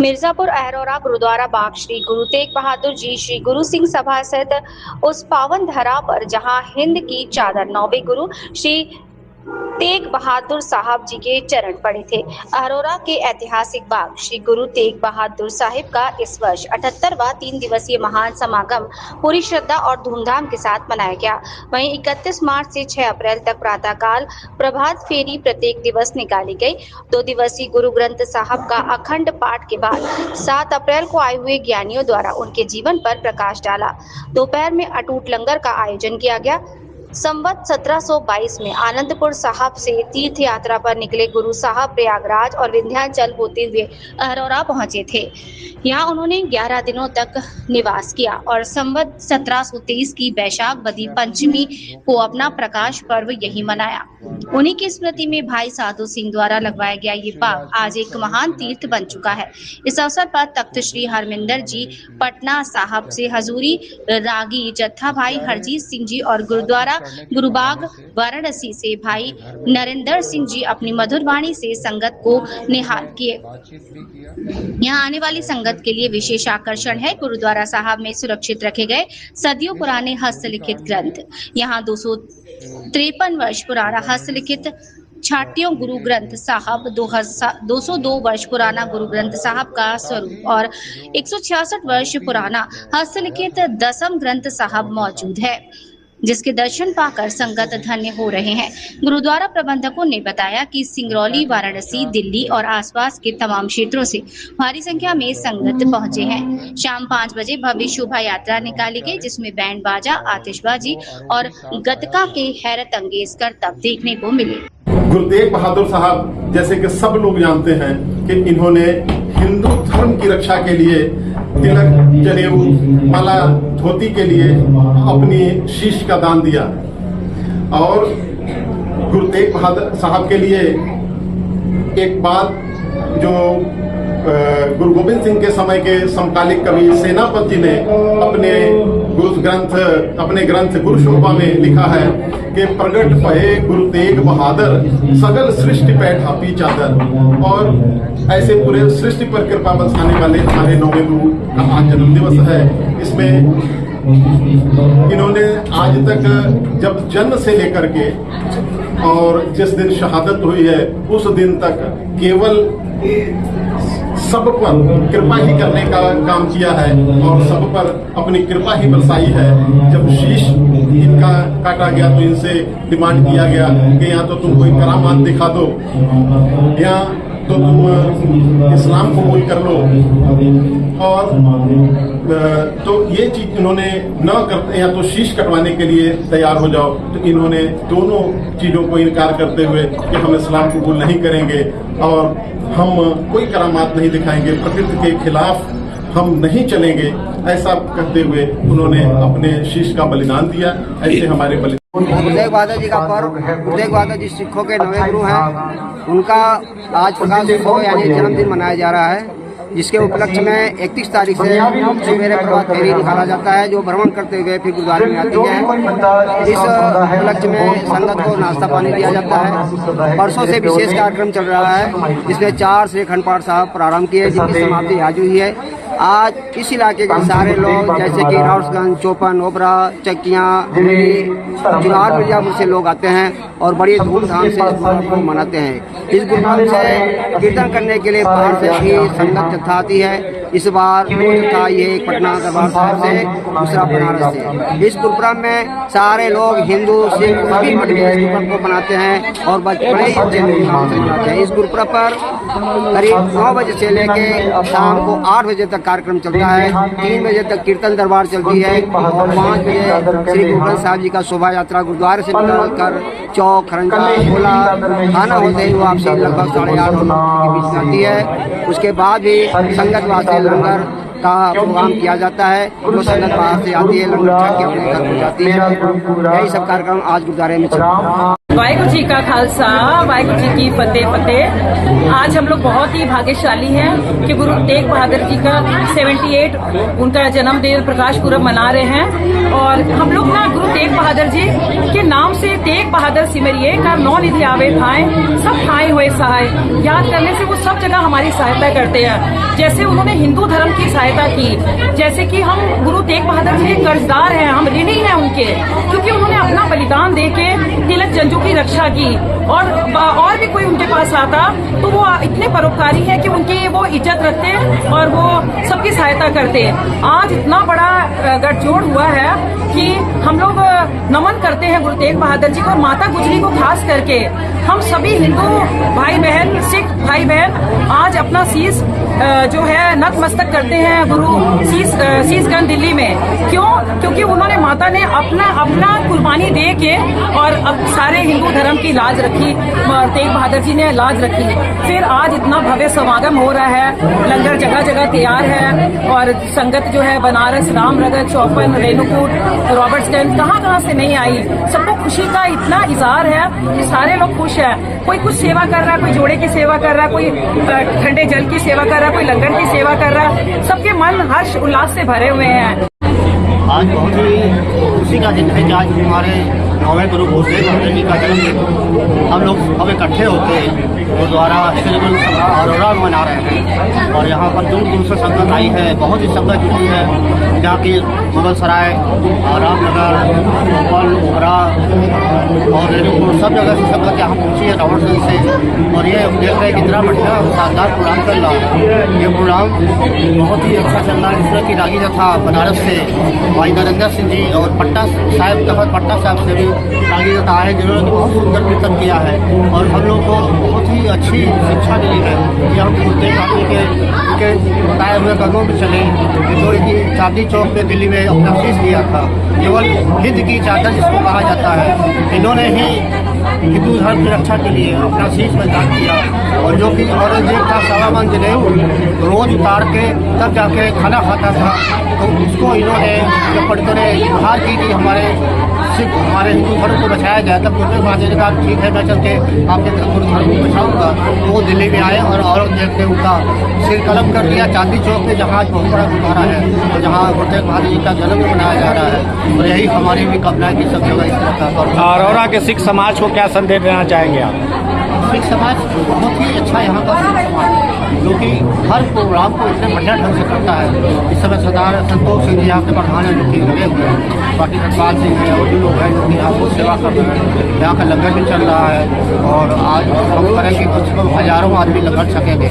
मिर्जापुर अहरोरा गुरुद्वारा बाग श्री गुरु तेग बहादुर जी श्री गुरु सिंह सभा स्थित उस पावन धरा पर जहां हिंद की चादर नौवे गुरु श्री तेग बहादुर साहब जी के चरण पड़े थे। अहरोरा के ऐतिहासिक बाग श्री गुरु तेग बहादुर साहिब का इस वर्ष 78वां 3 दिवसीय महान समागम पूरी श्रद्धा और धूमधाम के साथ मनाया गया। वहीं 31 मार्च से 6 अप्रैल तक प्रातःकाल प्रभात फेरी प्रत्येक दिवस निकाली गई। 2 दिवसीय गुरु ग्रंथ साहब का अखंड पाठ के बाद 7 अप्रैल को आए हुए ज्ञानियों द्वारा उनके जीवन पर प्रकाश डाला। दोपहर में अटूट लंगर का आयोजन किया गया। संवत 1722 में आनंदपुर साहब से तीर्थ यात्रा पर निकले गुरु साहब प्रयागराज और विंध्याचल होते हुए अहरोरा पहुंचे थे। यहां उन्होंने 11 दिनों तक निवास किया और संवत 1723 की वैशाख बदी पंचमी को अपना प्रकाश पर्व यही मनाया। उन्हीं की स्मृति में भाई साधु सिंह द्वारा लगवाया गया ये बाग आज एक महान तीर्थ बन चुका है। इस अवसर पर तख्त श्री हरमिंदर जी पटना साहब से हजूरी रागी जत्था भाई हरजीत सिंह जी और गुरुद्वारा गुरुबाग वाराणसी से भाई नरेंद्र सिंह जी अपनी मधुर वाणी से संगत को निहाल किए। यहाँ आने वाली संगत के लिए विशेष आकर्षण है गुरुद्वारा साहब में सुरक्षित रखे गए सदियों पुराने हस्तलिखित ग्रंथ। यहाँ 253 वर्ष पुराना हस्तलिखित छाटियों गुरु ग्रंथ साहब, 202 वर्ष पुराना गुरु ग्रंथ साहब का स्वरूप और 166 वर्ष पुराना हस्तलिखित दसम ग्रंथ साहब मौजूद है, जिसके दर्शन पाकर संगत धन्य हो रहे हैं। गुरुद्वारा प्रबंधकों ने बताया कि सिंगरौली, वाराणसी, दिल्ली और आसपास के तमाम क्षेत्रों से भारी संख्या में संगत पहुंचे हैं। शाम 5 बजे भव्य शोभा यात्रा निकाली गई, जिसमें बैंड बाजा, आतिशबाजी और गतका के हैरत अंगेज करतब देखने को मिले। गुरु तेग बहादुर साहब जैसे कि सब लोग जानते हैं कि इन्होंने हिंदू धर्म की रक्षा के लिए तिलक, जनेऊ, माला, धोती के लिए अपनी शीश का दान दिया। और गुरु तेग बहादुर साहब के लिए एक बात जो गुरु गोविंद सिंह के समय के समकालिक कवि सेनापति जी ने अपने ग्रंथ गुरु शोभा में लिखा है कि प्रगट भये गुरु तेग बहादुर सगल सृष्टि पे ढापी चादर। और ऐसे पूरे सृष्टि पर कृपा बरसाने वाले हमारे नौवे गुरु का आज जन्म दिवस है। इसमें इन्होंने आज तक जब जन्म से लेकर के और जिस दिन शहादत हुई है उस दिन तक केवल सब पर कृपा ही करने का काम किया है और सब पर अपनी कृपा ही बरसाई है। जब शीश इनका काटा गया तो इनसे डिमांड किया गया कि या तो तुम कोई करामात दिखा दो या तो तुम इस्लाम कबूल कर लो। और तो ये चीज इन्होंने न करते या तो शीश कटवाने के लिए तैयार हो जाओ, तो इन्होंने दोनों चीजों को इनकार करते हुए कि हम इस्लाम कबूल नहीं करेंगे और हम कोई करामात नहीं दिखाएंगे, प्रकृति के खिलाफ हम नहीं चलेंगे, ऐसा कहते हुए उन्होंने अपने शीश का बलिदान दिया। ऐसे हमारे गुरु तेग बहादुर जी का पर्व, गुरु तेग बहादुर जी सिखों के नवे गुरु हैं। उनका आज प्रकाश उत्सव यानी जन्मदिन मनाया जा रहा है, जिसके उपलक्ष्य में 31 तारीख से सवेरे प्रभात फेरी निकाला जाता है, जो भ्रमण करते हुए फिर गुरुद्वारे में आती है। इस उपलक्ष्य में संगत को नाश्ता पानी दिया जाता है। परसों से विशेष कार्यक्रम चल रहा है, जिसमें 4 से अखंड पाठ साहब प्रारंभ किए, जिनकी समाप्ति आज हुई है। आज इस इलाके के सारे लोग जैसे कि राउसगंज, चौपन, ओबरा, चक्कियाँ, जुनार, मिर्जापुर से लोग आते हैं और बड़ी धूमधाम से इस गुरुपर्व को मनाते हैं। इस गुरुपर्व से कीर्तन करने के लिए बाहर से भी संगत जत्था आती है। इस बार 2 जत्था ये एक पटना दरबार साहब से, दूसरा बनारस से। इस गुरुपर्व में सारे लोग हिंदू, सिख सभी मठ इस गुरुपर्व को मनाते हैं और बड़े ही अच्छे धूमधाम से मनाते हैं। इस गुरुपर्व पर करीब 9 बजे से लेके शाम को 8 बजे तक कार्यक्रम चलता है। 3 बजे तक कीर्तन दरबार चलती है और 5 बजे श्री गुरु ग्रंथ साहब जी का शोभा यात्रा गुरुद्वारे से निकलकर चौक, खरंजा, गोला, खाना होते हुए वापसी लगभग 8:30 के बीच में आती है। उसके बाद भी संगत वास्ते लंगर का प्रोग्राम किया जाता है। जो संगत बाहर से आती है लंगर छक के अपने घर को जाती है। यही सब कार्यक्रम आज गुरुद्वारे में चल रहा है। वाहिगुरु जी का खालसा, वाहिगुरु जी की फतेह फतेह। आज हम लोग बहुत ही भाग्यशाली हैं कि गुरु तेग बहादुर जी का 78 उनका जन्मदिन प्रकाश पूर्व मना रहे हैं। और हम लोग ना गुरु तेग तेग बहादुर जी के नाम से तेग बहादुर सिमरिए कर नौ निधि आवे थाए सब थाए हुए सहाय याद करने से वो सब जगह हमारी सहायता करते हैं। जैसे उन्होंने हिंदू धर्म की सहायता की, जैसे कि हम गुरु तेग बहादुर जी के कर्जदार हैं, हम ऋणी हैं उनके, क्योंकि उन्होंने अपना बलिदान देके तिलक जंजू की रक्षा की। और भी कोई उनके पास आता तो वो इतने परोपकारी हैं कि उनकी वो इज्जत रखते और वो सबकी सहायता करते। आज इतना बड़ा गठजोड़ हुआ है कि हम लोग नमन करते हैं गुरु तेग बहादुर जी को, माता गुजरी को खास करके। हम सभी हिंदू भाई बहन, सिख भाई बहन आज अपना शीश जो है नतमस्तक करते हैं गुरु शीशगंज दिल्ली में। क्यों? क्योंकि उन्होंने माता ने अपना कुर्बानी दे के और अब सारे हिंदू धर्म की लाज रखी, तेग बहादुर जी ने लाज रखी। फिर आज इतना भव्य समागम हो रहा है, लंगर जगह जगह तैयार है और संगत जो है बनारस, रामनगर, चौपन, रेणुकूट, रॉबर्ट्सगंज कहाँ से नहीं आई। सबको खुशी का इतना इजहार है कि सारे लोग खुश है। कोई कुछ सेवा कर रहा है, कोई जोड़े की सेवा कर रहा है, कोई ठंडे जल की सेवा कर रहा है, कोई लंगर की सेवा कर रहा है। सबके मन हर्ष उल्लास से भरे हुए हैं। आज बहुत ही खुशी का दिन है कि आज हमारे 9वें गुरु तेग बहादुर जी का जन्मदिन हम लोग अब इकट्ठे होकर गुरुद्वारा श्री गुरु सभा अरोड़ा में मना रहे हैं। और यहाँ पर दूर दूर से संगत आई है, बहुत ही संगत जुटी है, जहाँ की मुगल सराय, रामनगर, भोपाल, ओबरा और रेणुकूट सब जगह से संगत यहाँ पहुँची है रावणगंज से। और ये देख रहे हैं कितना बढ़िया शानदार प्रोग्राम चल रहा है। ये प्रोग्राम बहुत ही अच्छा चल रहा है। जिसमें कि रागी जथा बनारस से भाई नरेंद्र सिंह जी और पट्टा साहब तखत पट्टा साहब से भी रागी जथा आए, जिन्होंने बहुत सुंदर कीर्तन किया है। और हम लोग को बहुत ही अच्छी शिक्षा मिली है कि हम गुरु तेग बहादुर के बताए हुए कदमों में चले। जो कि चांदी चौक में दिल्ली में अपना शीश दिया था, केवल हिंद की चादर जिसको कहा जाता है, इन्होंने ही हिंदू धर्म की रक्षा के लिए अपना शीश बलिदान किया। और जो कि औरंगजेब था सावामन जनेऊ रोज उतार के तब जाके खाना खाता था, तो उसको इन्होंने जब पंडितों ने गुहार की कि हमारे हिंदू धर्म को बचाया जाए, तब गुरु तेग बहादुर ने कहा ठीक है, मैं चल के आपके गुरु धर्म को बचाऊंगा। तो वो दिल्ली में आए और औरंगजेब ने उनका सिर कलम कर दिया चांदी चौक में, जहाँ आज बहुत बड़ा गुरुद्वारा है और जहाँ गुरु तेग बहादुर जी का जन्म मनाया जा रहा है। और यही हमारी भी कल्पना है कि सब जगह इस तरह का। अरोड़ा के सिख समाज को क्या संदेश देना चाहेंगे आप? सिख समाज बहुत ही अच्छा यहाँ का सिख समाज, जो कि हर प्रोग्राम को इतने बढ़िया ढंग से करता है। इस समय सरदार संतोष सिंह जी यहाँ के प्रधान हैं, जो कि लगे हुए हैं। बाकी सतपाल सिंह हैं और भी लोग हैं जो कि यहाँ को सेवा कर रहे हैं। यहाँ का लंगर भी चल रहा है और आज हम करें कि कुछ हजारों आदमी लंगर सकेंगे।